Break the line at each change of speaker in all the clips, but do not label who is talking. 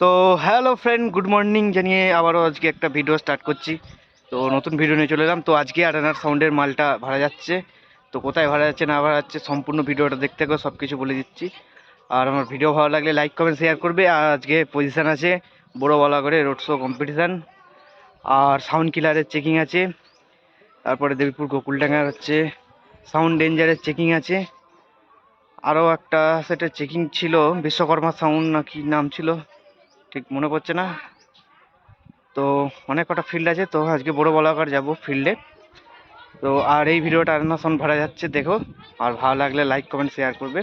তো hello friend, good morning জানিয়ে আবারও আজকে একটা ভিডিও স্টার্ট করছি। তো নতুন ভিডিও নিয়ে চলে এলাম। তো আজকে আরেনার সাউন্ডের মালটা ভাড়া যাচ্ছে। তো কোথায় ভাড়া যাচ্ছে না ভাড়া যাচ্ছে সম্পূর্ণ ভিডিওটা দেখতে গেলে সব কিছু বলে দিচ্ছি। আর আমার ভিডিও ভালো লাগলে লাইক কমেন্ট শেয়ার করবে। আর আজকে পজিশান আছে বড় বলা করে রোড শো কম্পিটিশান, আর সাউন্ড কিলারের চেকিং আছে। তারপরে দেবীপুর গোকুলডাঙ্গার হচ্ছে সাউন্ড ডেঞ্জারের চেকিং আছে। আরও একটা সেটা চেকিং ছিল, বিশ্বকর্মা সাউন্ড না কি নাম ছিল ঠিক মনে পড়ছে না। তো অনেক কটা ফিল্ড আছে, তো আজকে বড় বলাকার যাব ফিল্ডে। তো আর এই ভিডিওটা আরেনা সাউন্ড ভাড়া যাচ্ছে দেখো। আর ভালো লাগলে লাইক কমেন্ট শেয়ার করবে।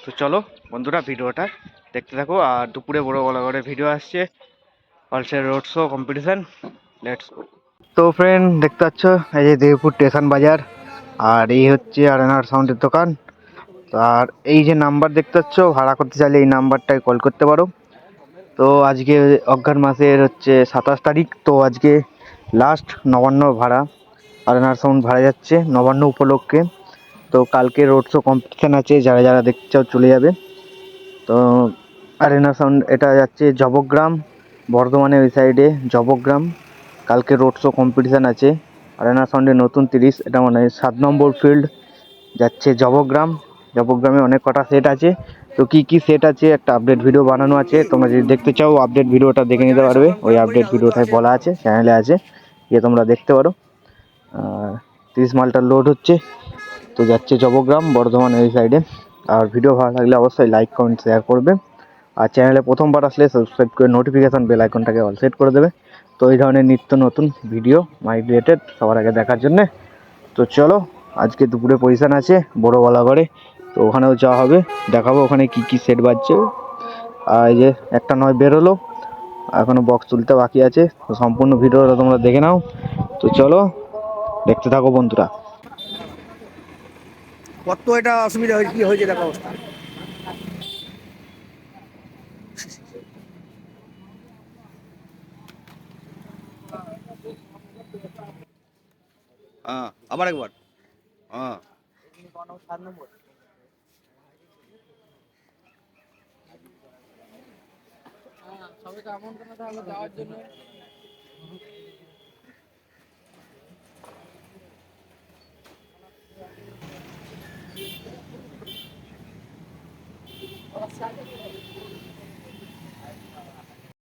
তো চলো বন্ধুরা ভিডিওটা দেখতে থাকো। আর দুপুরে বড় বলাগড়ের ভিডিও আসছে, অলসে road show competition. Let's go. তো ফ্রেন্ড দেখতে পাচ্ছ এই যে দেবপুর স্টেশন বাজার, আর এই হচ্ছে আরেনার সাউন্ডের দোকান। তো আর এই যে নাম্বার দেখতে পাচ্ছ, ভাড়া করতে চাইলে এই নাম্বারটায় কল করতে পারো। তো আজকে অগ্রহায়ণ মাসের হচ্ছে 27 তারিখ। তো আজকে লাস্ট নবান্ন ভাড়া, আরেনার সাউন্ড ভাড়া যাচ্ছে নবান্ন উপলক্ষে। তো কালকে রোড শো কম্পিটিশান আছে, যারা যারা দেখতে চাও চলে যাবে। তো আরেনা সাউন্ড এটা যাচ্ছে জবগ্রাম, বর্ধমানের ওই সাইডে জবগ্রাম। কালকে রোড শো কম্পিটিশান আছে আরেনা সাউন্ডের নতুন 30, এটা মানে 7 নম্বর ফিল্ড যাচ্ছে জবগ্রাম। জবগ্রামে অনেক কটা সেট আছে। তো কি কি সেট আছে একটা আপডেট ভিডিও বানানো আছে, তোমরা যদি দেখতে চাও আপডেট ভিডিওটা দেখে নিতে পারবে। ওই আপডেট ভিডিওটাই বলা আছে, চ্যানেলে আছে, গিয়ে তোমরা দেখতে পারো। আর 30 মালটা লোড হচ্ছে, তো যাচ্ছে জবগ্রাম বর্ধমান এই সাইডে। আর ভিডিও ভালো লাগলে অবশ্যই লাইক কমেন্ট শেয়ার করবে। আর চ্যানেলে প্রথমবার আসলে সাবস্ক্রাইব করে নোটিফিকেশান বেল আইকনটাকে অল সেট করে দেবে। তো এই ধরনের নিত্য নতুন ভিডিও মাই রিলেটেড সবার আগে দেখার জন্যে। তো চলো আজকে দুপুরে পজিশান আছে বড় বলাগড়ে, তো ওখানেও যাওয়া হবে, দেখাবো ওখানে কি কি সেট বাজছে। আর এই যে একটা নয় বেরোলো, এখনো বক্স তুলতে বাকি আছে। তো সম্পূর্ণ ভিডিওটা তোমরা দেখে নাও। তো চলো দেখতে থাকো বন্ধুরা।
কত এটা অসুবিধা হয়েছে, কি হয়েছে দেখো অবস্থা। হ্যাঁ আবার একবার। হ্যাঁ
সবাইকে আমন্ত্রণ তাহলে যাওয়ার জন্য।